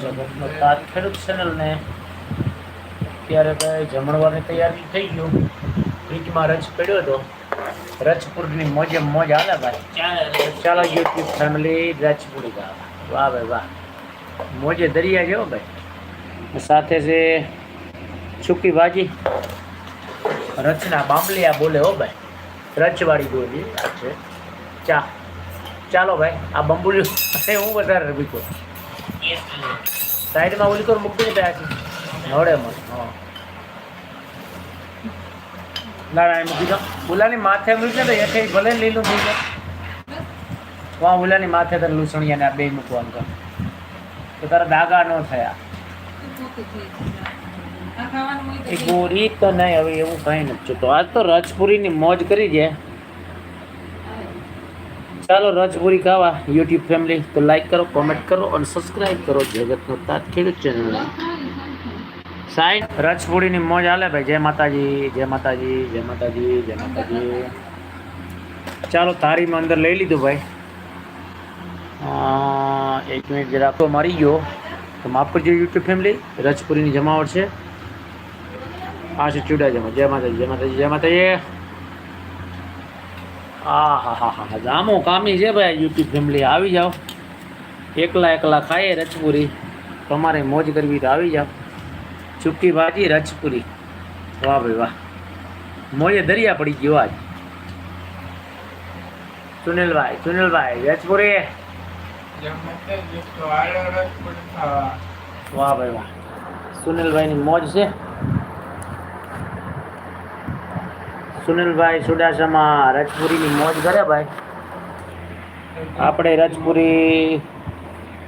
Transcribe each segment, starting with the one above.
જગતનો તાત ખેડૂત ચેનલને અત્યારે ભાઈ જમણવારની તૈયારી થઈ ગયું. ફ્રીજમાં રચ પડ્યો હતો. રચપુરની મોજે મોજ હાલે ભાઈ. ચાલો યુટ્યુબ ફેમિલી રચપુરી ખાવા. વાહ ભાઈ વાહ, મોજે દરિયા જેવો ભાઈ. સાથે છે સૂકી ભાજી, રચના બાંબલિયા બોલે હો ભાઈ, રચવાળી બોલી છે. ચાલો ભાઈ, આ બંબુલિયું હું વધારે બીકો સાઈડમાં ઓલી કર મૂકી દે નડે મને. ના મૂકી દો. ઓલાની માથે મૂકી દે એટલે ભલે લીલું થઈ જાય. વાહ, ઓલાની માથે તારે લૂસણિયાને આ બે મૂકવાનું કર તો તારા દાગા ન થયા. એ ગોરી તો નહીં, હવે એવું કઈ નથી. તો આજ તો રચપુરીની મોજ કરી જાય. ચાલો રચપુરી ખાવા યુટ્યુબ ફેમિલી. તો લાઈક કરો, કોમેન્ટ કરો અને સબસ્ક્રાઈબ કરો જગતનો તાત ખેડૂત ચેનલ. સાઈડ રચપુરીની મોજ હાલે ભાઈ. જય માતાજી, જય માતાજી, જય માતાજી, જય માતાજી. ચાલો થાળીમાં અંદર લઈ લીધું ભાઈ. 1 મિનિટ જરા તો મારી ગયો તો માફ કરજો યુટ્યુબ ફેમિલી. રચપુરીની જમાવટ છે. આ છે ચૂડા જમા. જય માતાજી, જય માતાજી, જય માતાજી. હા, જામો કામી છે ભાઈ. યુટ્યુબ ફેમિલી આવી જાઓ. એકલા ખાઈએ રચપુરી. તમારે મોજ કરવી તો આવી જાઓ. સૂકી ભાજી રચપુરી. વાહ ભાઈ વાહ, મોજે દરિયા પડી ગયો આજ. સુનિલભાઈ રચપુરી. વાહ ભાઈ વાહ, સુનિલભાઈની મોજ છે. સુનિલભાઈ સુડાસામાં રચપુરીની મોજ કરે ભાઈ. આપણે રચપુરી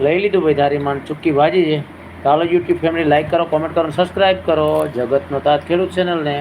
લઈ લીધું ભાઈ. ધારીમાં ચૂકી ભાજી છે. ચાલો યુટ્યુબ ફેમિલી લાઈક કરો, કોમેન્ટ કરો, સબસ્ક્રાઈબ કરો જગતનો તાત ખેડૂત ચેનલને.